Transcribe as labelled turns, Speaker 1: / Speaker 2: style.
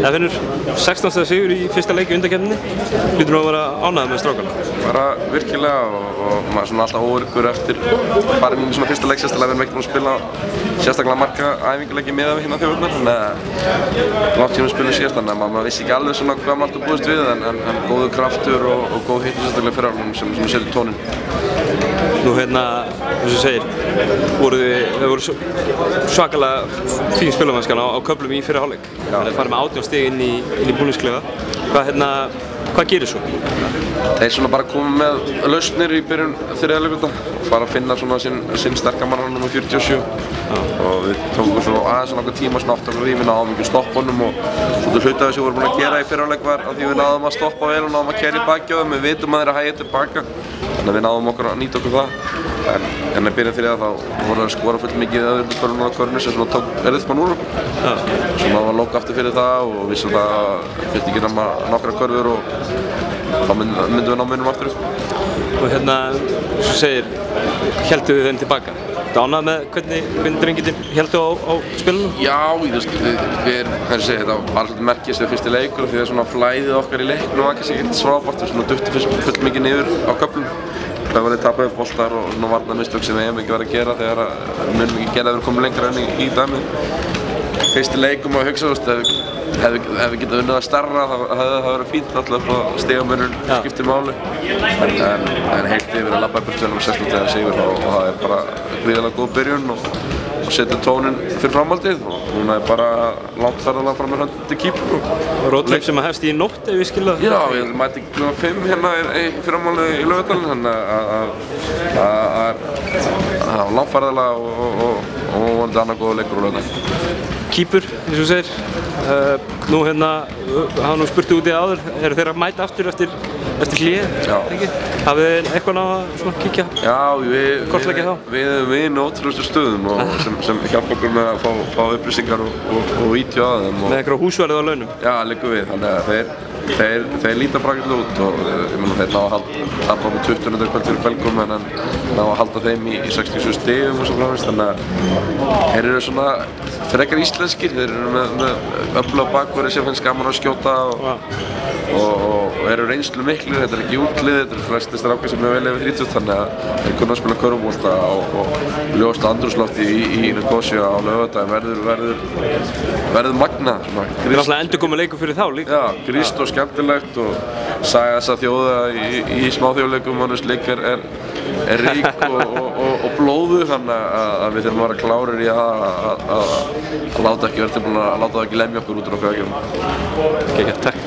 Speaker 1: Það finnur 16. sigur í fyrsta leik í undankeppninni. Hlýtur að vera ánægður með strákana?
Speaker 2: Bara virkilega og maður er svona alltaf óöruggur eftir farin í svona fyrsta leik, sérstaklega við erum ekki búin að spila sérstaklega marga æfingarleiki miðað við hérna þjóðurnar, þannig að langt síðan við spilum síðast, þannig að maður vissi ekki alveg svona hvað maður alltaf búist við en góður kraftur og góð hittur sérstaklega fyrir álunum sem setur tónin.
Speaker 1: Nú hérna, eins og segir, það voru svakalega fín spilamennska á köflum í fyrri hálfleik. Það farið með 18 stig inn í búningsklefa. Hvað gerir svo?
Speaker 2: Þeir svona bara koma með lausnir í byrjun þriðja leikluta og fara að finna svona sinn sterkamann nr. 47 og við tókum svona aðeins svona tíma að átta okkur í, við náðum ekki að stoppa honum og svona hluti af þessu við vorum búin að gera í fyrri hálfleik var að því við náðum að stoppa vel og náðum að keyra í baki á þeim, við vitum að þeir að hægja tilbaka þannig að við náðum okkur að nýta okkur það en í byrjun þriðja þá voru það að skora full mikið öðruldspörunum á körnu sem svona tók erðismann úr okkur sem var lók aftur fyrir það og vissum það að þurfti ekki nema nokkra körfur og þá myndum við ná munum aftur upp.
Speaker 1: Og hérna, eins og segir, héldu þið þeim tilbaka? Ertu ánægður með hvernig drengirnir héldu á spilunum?
Speaker 2: Já, þetta var svolítið merkis við fyrsti leikur því það er svona flæðið okkar í leiknum var kannski ekkert frábært og svona duttu full mikið niður á köflum. Það var tapaði boltar og svona varnarmistök sem við hefum ekki verið að gera þegar við munum ekki gera að við komum lengra enn í dæmið. Fyrsti leikum og hugsa, ef við getum unnið að starra það hefði það verið fínt náttúrulega upp á stigamörnum skiptir máli en heilt yfir að labba í burtu með 16. sigur og það er bara gríðarlega góð byrjun og setja tónin fyrir framhaldið og núna er bara langt ferðalag fram með höndi kýpur.
Speaker 1: Rótleik sem að hefst í nótt ef við skilja það?
Speaker 2: Já, ég mæti kl. 5 hérna í fyrramálið í Laugardalinn þannig að það er langt ferðalag og vonandi annað góða leikur á Laugardalinn.
Speaker 1: Kýpur, eins og segir. Nú hérna, hafa nú spurt úti áður, eru þeir að mæta aftur eftir hlýið?
Speaker 2: Já.
Speaker 1: Hafið þið eitthvað ná að kíkja?
Speaker 2: Já, við erum ótrúlegustu stöðum sem hjálpa okkur með að fá upplýsingar og ítja á þeim.
Speaker 1: Með eitthvað húsverðið á launum?
Speaker 2: Já, liggur við, þannig að þeir líta bragglega út og þeir ná að halda með 20 kvöld fyrir Belgum en ná að halda þeim í 67 stigum og svo framvegis þannig að þeir eru svona frekar íslenskir, þeir eru með öflug bakverði sem finnst gaman að skjóta og eru reynslu miklu, þetta er ekki útlið, þetta eru flestir strákar sem er vel yfir 30 þannig að þeir kunna að spila körfubolta og ljóst andrúmslofti í Nicosia á Laugardaginn verður magnað.
Speaker 1: Það er alltaf endurkomið leikur fyrir þá líka?
Speaker 2: Já, gríst og skemmtilegt og saga þessa þjóða í smáþjóðleikum og leik er rík og blóðu þannig að við þurfum að vera klárir í að láta ekki verið tilbúin að láta það ekki lemja okkur út úr okkar vegjum.
Speaker 1: Takk.